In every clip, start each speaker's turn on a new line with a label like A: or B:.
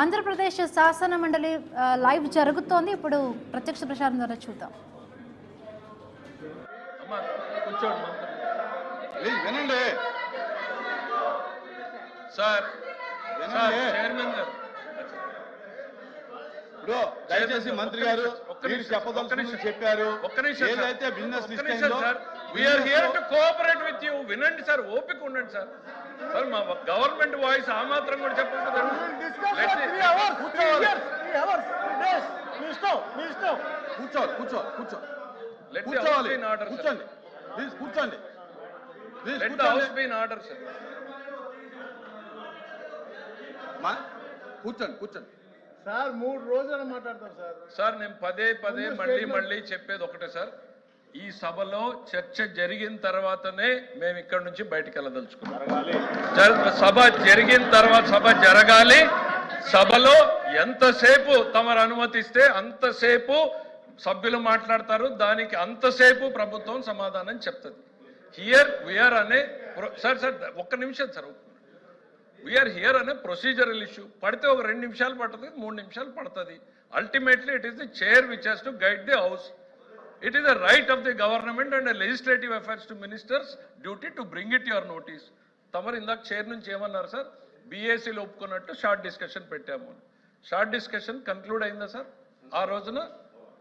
A: ఆంధ్రప్రదేశ్ శాసన మండలి లైవ్ జరుగుతోంది. ఇప్పుడు ప్రత్యక్ష ప్రసారం ద్వారా చూద్దాం.
B: వినండి
C: సార్, చైర్మన్ గారు
B: ఇప్పుడు దయచేసి మంత్రి గారు మీరు చెప్పదలుచుకుని చెప్పారు. ఏదైతే business
C: we are here to cooperate with you. వినండి సార్, ఓపిక ఉండండి సార్. సార్ మా గవర్నమెంట్ వాయిస్ ఆ మాత్రం కూడా చెప్పండి.
B: కూర్చోవాలి కూర్చోవాలి కూర్చోవాలి కూర్చోండి ప్లీజ్ కూర్చోండి కూర్చోండి కూర్చోండి
D: సార్ 3 రోజులు మాట్లాడతాం సార్.
C: సార్ నేను పదే మళ్ళీ చెప్పేది ఒకటే సార్, ఈ సభలో చర్చ జరిగిన తర్వాతనే మేము ఇక్కడ నుంచి బయటకు వెళ్ళదలుచుకున్నాం. సభ జరిగిన తర్వాత సభ జరగాలి. సభలో ఎంతసేపు తమరు అనుమతిస్తే అంతసేపు సభ్యులు మాట్లాడతారు, దానికి అంతసేపు ప్రభుత్వం సమాధానం చెప్తుంది. హియర్ వీఆర్ అనే సార్ ఒక్క నిమిషం సార్, వీఆర్ హియర్ అనే ప్రొసీజరల్ ఇష్యూ. పడితే ఒక 2 నిమిషాలు పడుతుంది, 3 నిమిషాలు పడుతుంది. Ultimately it is the chair which has to guide the house. It is a right of the government and a legislative affairs to ministers duty to bring it your notice. తమరు ఇందాక chair నుంచి ఏమన్నారు sir, బీఏసీలో ఒప్పుకున్నట్టు short discussion పెట్టాము. Short discussion conclude అయిందా sir? ఆ రోజున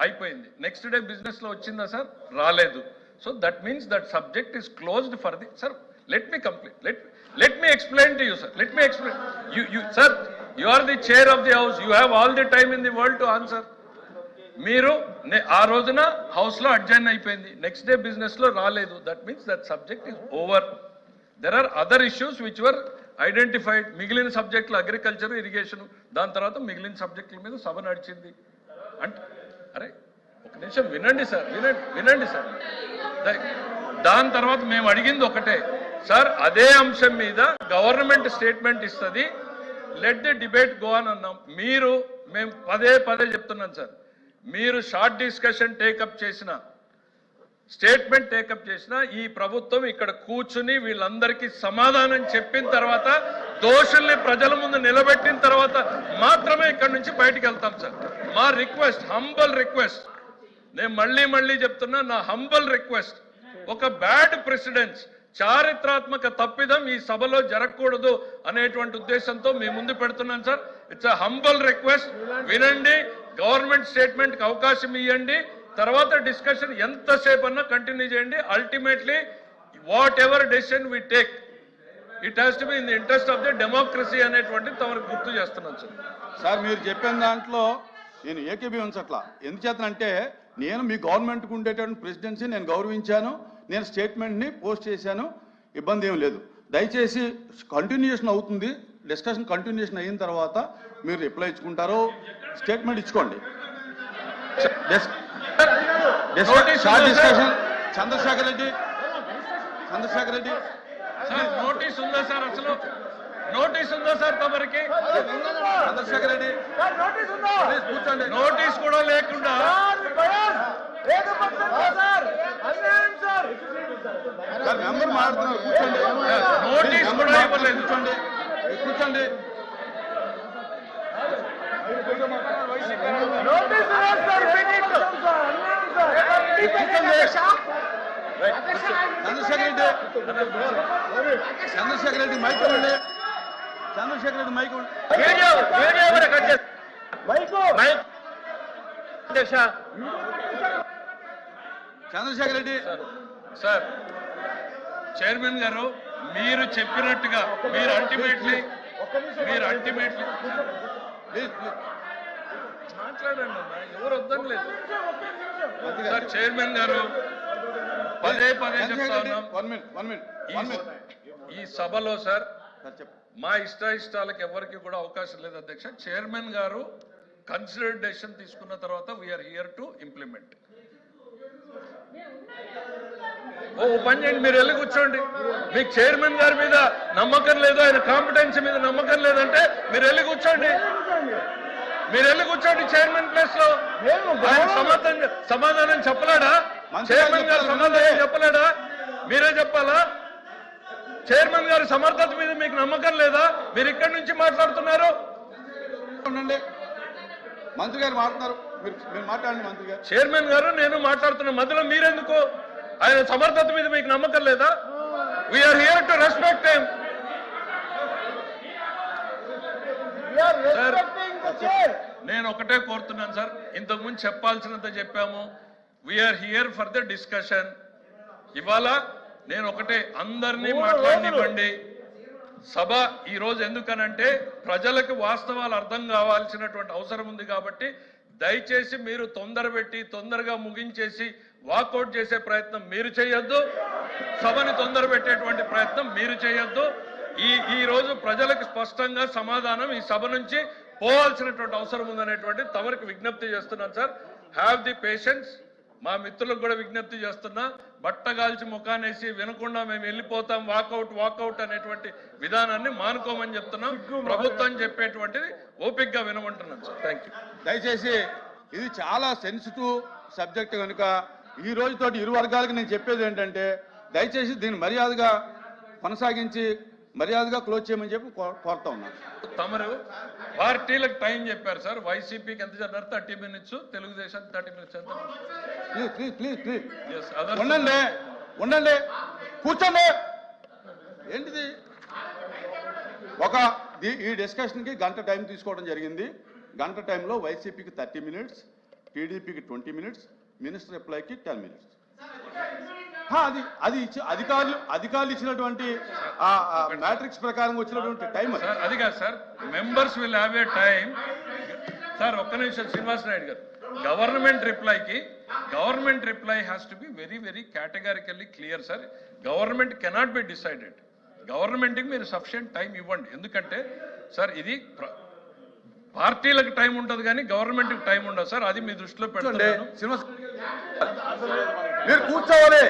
C: అయిపోయింది. నెక్స్ట్ డే బిజినెస్లో వచ్చిందా సార్? రాలేదు. So that means that subject is closed for the sir. Let me complete. Let me explain to you sir. Let me explain. You sir, you are the chair of the house. You have all the time in the world to answer. మీరు ఆ రోజున house లో adjourned అయిపోయింది, next day business లో రాలేదు. That means that subject is over. There are other issues which were identified. మిగిలిన సబ్జెక్టులు agriculture, irrigation, దాని తర్వాత మిగిలిన సబ్జెక్టుల మీద సభ నడిచింది. అంటే అరే ఒక నిమిషం వినండి సార్, వినండి సార్. దాని తర్వాత మేము అడిగింది ఒకటే సార్, అదే అంశం మీద గవర్నమెంట్ స్టేట్మెంట్ ఇస్తుంది, let the debate go on అన్నాం. మేము పదే చెప్తున్నాం సార్, మీరు షార్ట్ డిస్కషన్ టేకప్ చేసిన, స్టేట్మెంట్ టేకప్ చేసిన, ఈ ప్రభుత్వం ఇక్కడ కూర్చుని వీళ్ళందరికీ సమాధానం చెప్పిన తర్వాత, దోషుల్ని ప్రజల ముందు నిలబెట్టిన తర్వాత మాత్రమే ఇక్కడ నుంచి బయటికి వెళ్తాం సార్. మా రిక్వెస్ట్, హంబల్ రిక్వెస్ట్, నేను మళ్ళీ చెప్తున్నా, నా హంబల్ రిక్వెస్ట్, ఒక బ్యాడ్ ప్రెసిడెన్స్, చారిత్రాత్మక తప్పిదం ఈ సభలో జరగకూడదు అనేటువంటి ఉద్దేశంతో మీ ముందు పెడుతున్నాను sir. It's a humble request. వినండి, గవర్నమెంట్ స్టేట్మెంట్కి అవకాశం ఇవ్వండి, తర్వాత డిస్కషన్ ఎంతసేపు అన్నా కంటిన్యూ చేయండి. Ultimately whatever decision we take, it has to be in the interest of the democracy అనేటువంటిది తమకు గుర్తు చేస్తున్నాను సార్.
B: సార్ మీరు చెప్పిన దాంట్లో నేను ఏకీభవించట్లా. ఎందుచేతనంటే నేను మీ గవర్నమెంట్కి ఉండేటువంటి ప్రెసిడెన్సీ నేను గౌరవించాను, నేను స్టేట్మెంట్ని పోస్ట్ చేశాను, ఇబ్బంది ఏం లేదు. దయచేసి కంటిన్యూషన్ అవుతుంది, డిస్కషన్ కంటిన్యూషన్ అయిన తర్వాత మీరు రిప్లై ఇచ్చుకుంటారో స్టేట్మెంట్ ఇచ్చుకోండి. డిస్కషన్ చంద్రశేఖర్ రెడ్డి
C: నోటీస్ ఉందా సార్? అసలు నోటీస్ ఉందా సార్ తమరికి?
B: చంద్రశేఖర్ రెడ్డి కూర్చోండి.
C: నోటీస్ కూడా లేకుండా
B: మెంబర్ మాట్లాడుతున్నారు, కూర్చోండి.
C: నోటీస్ కూడా ఇవ్వలేదు.
B: కూర్చోండి. చంద్రశేఖర్ రెడ్డి మైక్ ఇవ్వండి. Chandrashekar Reddy mike Chandrashekar Reddy
C: sir, chairman గారు మీరు చెప్పినట్టుగా మీరు అల్టిమేట్లీ మాట్లాడండి అమ్మా, ఎవరు వద్దని లేదు సార్. చైర్మన్ గారు పదే చెప్తా ఉన్నాం, ఈ సభలో సార్ మా ఇష్టాలకు ఎవరికి కూడా అవకాశం లేదు అధ్యక్ష. చైర్మన్ గారు కన్సిడర్డ్ డెసిషన్ తీసుకున్న తర్వాత వీఆర్ హియర్ టు ఇంప్లిమెంట్. ఓ పని చేయండి, మీరు వెళ్ళి కూర్చోండి. మీకు చైర్మన్ గారి మీద నమ్మకం లేదు, ఆయన కాంపిటెన్సీ మీద నమ్మకం లేదంటే మీరు వెళ్ళి కూర్చోండి. చైర్మన్ ప్లేస్ లో సమాధానం చెప్పలేడా? చైర్మన్ గారు సమాధానం చెప్పలేడా? మీరే చెప్పాలా? చైర్మన్ గారి సమర్థత మీద మీకు నమ్మకం లేదా? మీరు ఇక్కడి నుంచి మాట్లాడుతున్నారు.
B: ఉండండి. మంత్రి గారు మాట్లాడుతున్నారు, మీరు మాట్లాడండి. మంత్రి గారు.
C: చైర్మన్ గారు నేను మాట్లాడుతున్న మధ్యలో మీరెందుకు? ఆయన సమర్థత మీద మీకు నమ్మకం లేదా? We are here to respect him. నేను ఒకటే కోరుతున్నాను సార్, ఇంతకుముందు చెప్పాల్సినంత చెప్పాము. We are here for the discussion. ఇవాళ నేను ఒకటే, అందరినీ మాట్లాడనివ్వండి. సభ ఈ రోజు ఎందుకనంటే ప్రజలకు వాస్తవాలు అర్థం కావాల్సినటువంటి అవసరం ఉంది కాబట్టి దయచేసి మీరు తొందరగా ముగించేసి వాకౌట్ చేసే ప్రయత్నం మీరు చేయొద్దు, సభని తొందర పెట్టేటువంటి ప్రయత్నం మీరు చేయొద్దు. ఈ రోజు ప్రజలకు స్పష్టంగా సమాధానం ఈ సభ నుంచి పోవాల్సినటువంటి అవసరం ఉందనేటువంటి తమరికి విజ్ఞప్తి చేస్తున్నాను సార్. Have the patience. మా మిత్రులకు కూడా విజ్ఞప్తి చేస్తున్నా, బట్టగాల్చి ముఖానేసి వినకుండా మేము వెళ్ళిపోతాం వాకౌట్ అనేటువంటి విధానాన్ని మానుకోమని చెప్తున్నాం. ప్రభుత్వం చెప్పేటువంటిది ఓపికగా వినమంటున్నాం సార్. Thank you.
B: దయచేసి ఇది చాలా సెన్సిటివ్ సబ్జెక్ట్ కనుక ఈ రోజుతోటి ఇరు వర్గాలకు నేను చెప్పేది ఏంటంటే దయచేసి దీన్ని మర్యాదగా కొనసాగించి మర్యాదగా క్లోజ్ చేయమని చెప్పి కోరుతా ఉన్నాను.
C: తమరు పార్టీలకు టైం చెప్పారు సార్. వైసీపీకి ఎంత చెప్పారు? 30 minutes, తెలుగుదేశం 30 minutes.
B: ప్లీజ్ ఉండండి, కూర్చోండి. ఏంటిది? ఈ డిస్కషన్కి గంట టైం తీసుకోవడం జరిగింది. గంట టైంలో వైసీపీకి 30 minutes, టీడీపీకి 20 minutes, మినిస్టర్ రిప్లైకి 10 minutes. అది అధికారులు ఇచ్చినటువంటి మ్యాట్రిక్స్ ప్రకారం వచ్చినటువంటి టైం
C: అది కాదు sir. Members will have a time. Sir ఒక్క నిమిషం, శ్రీనివాస్ నాయుడు గారు. Government reply has to be very కేటగారికల్లీ clear sir. Government cannot be decided. గవర్నమెంట్కి మీరు సఫిషియంట్ టైం ఇవ్వండి. ఎందుకంటే సార్ ఇది పార్టీలకు టైం ఉంటుంది కానీ గవర్నమెంట్కి టైం ఉండదు సార్. అది మీ దృష్టిలో పెట్టండి.
B: మీరు కూర్చోవాలి.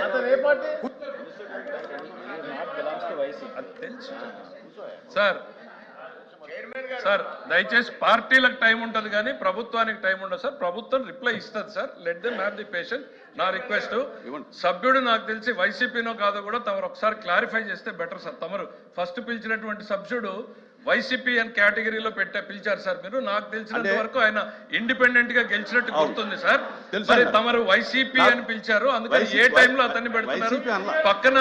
C: తెలుసు సార్ దయచేసి పార్టీలకు టైం ఉంటుంది కానీ ప్రభుత్వానికి టైం ఉండదు సార్. ప్రభుత్వం రిప్లై ఇస్తుంది sir. Let them have the patience. నా రిక్వెస్ట్, సభ్యుడు నాకు తెలిసి వైసీపీనో కాదో కూడా తమరు ఒకసారి క్లారిఫై చేస్తే బెటర్ సార్. తమరు ఫస్ట్ పిలిచినటువంటి సభ్యుడు వైసీపీ అని కేటగిరీలో పిలిచారు సార్ మీరు. నాకు తెలిసినంత వరకు ఆయన ఇండిపెండెంట్ గా గెలిచినట్టు గుర్తుంది సార్. మరి తమరు వైసీపీ అని పిలిచారు, అందుకని ఏ టైంలో అతన్ని పెడుతున్నారు? పక్కన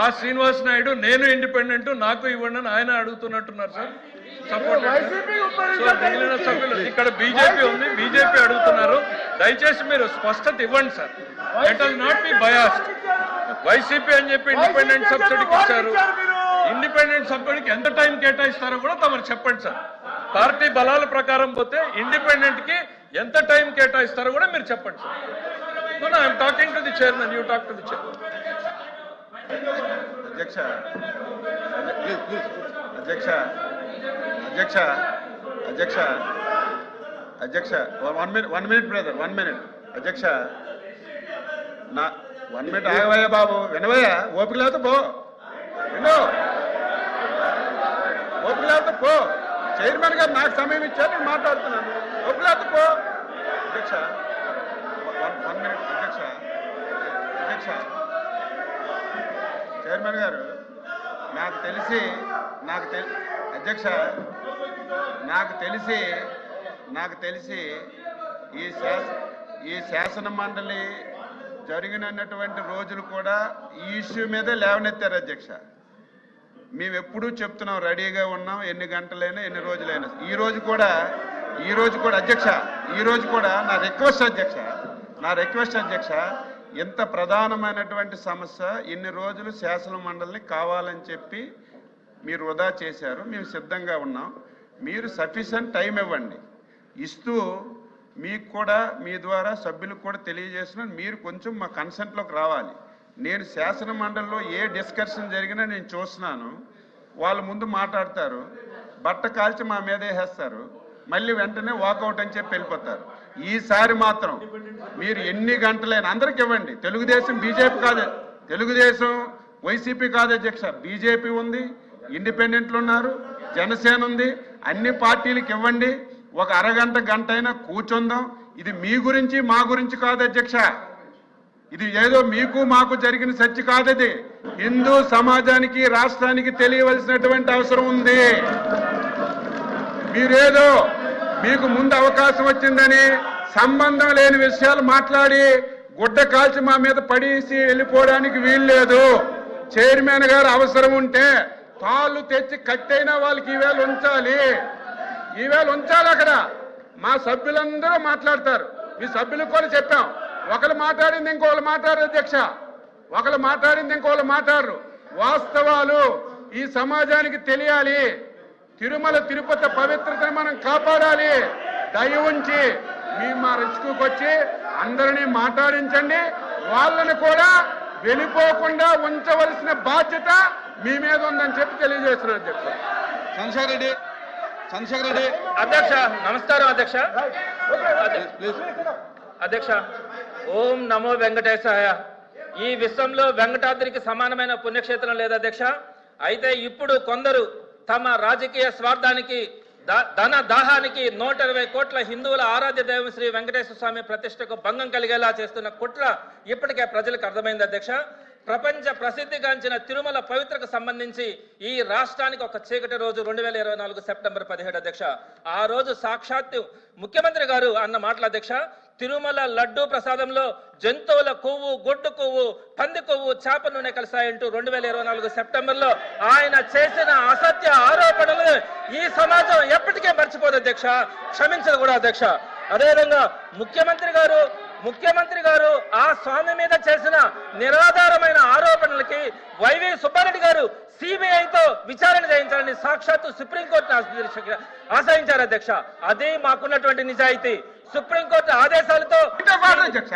C: ఆ శ్రీనివాస్ నాయుడు నేను ఇండిపెండెంట్ నాకు ఇవ్వండి అని ఆయన అడుగుతున్నట్టున్నారు సార్. సపోర్ట్ మిగిలిన సభ్యులు ఇక్కడ బీజేపీ ఉంది, బీజేపీ అడుగుతున్నారు. దయచేసి మీరు స్పష్టత ఇవ్వండి sir. Let us not be biased. YCP అని చెప్పి ఇండిపెండెంట్ సబ్సిడీకి ఇచ్చారు. ఇండిపెండెంట్ సభ్యుడికి ఎంత టైం కేటాయిస్తారో కూడా తమరు చెప్పండి సార్. పార్టీ బలాల ప్రకారం పోతే ఇండిపెండెంట్ కి ఎంత టైం కేటాయిస్తారో కూడా మీరు చెప్పండి sir. I'm talking to the chairman, you talk to the chairman.
E: అధ్యక్ష 1 minute బ్రదర్, 1 minute. అధ్యక్ష 1 minute ఆగవయ్యా బాబు, వినవయ్యా. ఓపిక లేకపోతే పో, విను. ఓపిక లేకపోతే పో. చైర్మన్ గారు నాకు సమయం ఇచ్చారు, నేను మాట్లాడుతున్నాను. ఓపిక లేకపోతే పో. అధ్యక్ష 1 minute. అధ్యక్ష చైర్మన్ గారు నాకు తెలిసి ఈ శాసన మండలి జరిగినటువంటి రోజులు కూడా ఈ ఇష్యూ మీదే లేవనెత్తారు అధ్యక్ష. మేము ఎప్పుడూ చెప్తున్నాం, రెడీగా ఉన్నాం, ఎన్ని గంటలైనా ఎన్ని రోజులైనా. ఈ రోజు కూడా అధ్యక్ష, ఈ రోజు కూడా నా రిక్వెస్ట్ అధ్యక్ష, ఇంత ప్రధానమైనటువంటి సమస్య ఇన్ని రోజులు శాసన మండలిని కావాలని చెప్పి మీరు వృధా చేశారు. మేము సిద్ధంగా ఉన్నాం. మీరు సఫిషియెంట్ టైం ఇవ్వండి. ఇస్తూ మీకు కూడా మీ ద్వారా సభ్యులకు కూడా తెలియజేస్తున్నాను, మీరు కొంచెం మా కన్సెంట్లోకి రావాలి. నేను శాసన మండలిలో ఏ డిస్కషన్ జరిగినా నేను చూస్తున్నాను. వాళ్ళ ముందు మాట్లాడతారు, బట్ట కాల్చి మా మీద వేసేస్తారు, మళ్ళీ వెంటనే వాకౌట్ అని చెప్పి వెళ్ళిపోతారు. ఈసారి మాత్రం మీరు ఎన్ని గంటలైనా అందరికి ఇవ్వండి. తెలుగుదేశం బీజేపీ కాదు, తెలుగుదేశం వైసీపీ కాదు అధ్యక్ష, బీజేపీ ఉంది, ఇండిపెండెంట్లు ఉన్నారు, జనసేన ఉంది. అన్ని పార్టీలకు ఇవ్వండి. ఒక అరగంట గంట అయినా కూర్చుందాం. ఇది మీ గురించి మా గురించి కాదు అధ్యక్ష, ఇది ఏదో మీకు మాకు జరిగిన చర్చ కాదది. హిందూ సమాజానికి రాష్ట్రానికి తెలియవలసినటువంటి అవసరం ఉంది. మీరేదో మీకు ముందు అవకాశం వచ్చిందని సంబంధం లేని విషయాలు మాట్లాడి గుడ్డ కాల్చి మా మీద పడేసి వెళ్ళిపోవడానికి వీల్లేదు. చైర్మన్ గారు అవసరం ఉంటే తాళ్ళు తెచ్చి కట్టైనా వాళ్ళకి ఈవేళ ఉంచాలి. ఈవేళ ఉంచాలి. అక్కడ మా సభ్యులందరూ మాట్లాడతారు. మీ సభ్యులకు కూడా చెప్పాం. ఒకరు మాట్లాడింది ఇంకోళ్ళు మాట్లాడరు అధ్యక్ష, ఒకరు మాట్లాడింది ఇంకోళ్ళు మాట్లాడరు. వాస్తవాలు ఈ సమాజానికి తెలియాలి. తిరుమల తిరుపతి పవిత్రతను మనం కాపాడాలి. దయ ఉంచి మీ మా రిస్కుకి వచ్చి అందరినీ మాట్లాడించండి. వాళ్ళని కూడా వెళ్ళిపోకుండా ఉంచవలసిన బాధ్యత మీ మీద ఉందని చెప్పి తెలియజేస్తున్నారు అధ్యక్ష.
B: చంద్రశేఖర్ రెడ్డి
F: అధ్యక్ష నమస్కారం అధ్యక్ష.
B: ప్లీజ్.
F: అధ్యక్ష ఓం నమో వెంకటేశాయ. ఈ విశ్వంలో వెంకటాద్రికి సమానమైన పుణ్యక్షేత్రం లేదు అధ్యక్ష. అయితే ఇప్పుడు కొందరు తమ రాజకీయ స్వార్థానికి ధన దాహానికి 120 కోట్ల హిందువుల ఆరాధ్య దైవం శ్రీ వెంకటేశ్వర స్వామి ప్రతిష్టకు భంగం కలిగేలా చేస్తున్న కుట్ర ఇప్పటికే ప్రజలకు అర్థమైంది అధ్యక్ష. ప్రపంచ ప్రసిద్ధిగాంచిన తిరుమల పవిత్రకు సంబంధించి ఈ రాష్ట్రానికి ఒక చీకటి రోజు 2024 సెప్టెంబర్ 17 అధ్యక్ష. ఆ రోజు సాక్షాత్తు ముఖ్యమంత్రి గారు అన్న మాటల అధ్యక్ష, తిరుమల లడ్డూ ప్రసాదంలో జంతువుల కొవ్వు, గొడ్డు కొవ్వు, పంది కొవ్వు, చేప నూనె కలిసాయంటూ 2024 సెప్టెంబర్లో ఆయన చేసిన అసత్య ఆరోపణలు ఈ సమాజం ఎప్పటికే మర్చిపోదు అధ్యక్ష, క్షమించదు కూడా అధ్యక్ష. అదేవిధంగా ముఖ్యమంత్రి గారు ఆ స్వామి మీద చేసిన నిరాధారమైన ఆరోపణలకి వైవి సుబ్బారెడ్డి గారు సిబిఐతో విచారణ చేయించాలని సాక్షాత్తు సుప్రీంకోర్టు ఆశ్రయించారు అధ్యక్ష. అదే మాకున్నటువంటి నిజాయితీ. సుప్రీంకోర్టు ఆదేశాలతో
E: అధ్యక్ష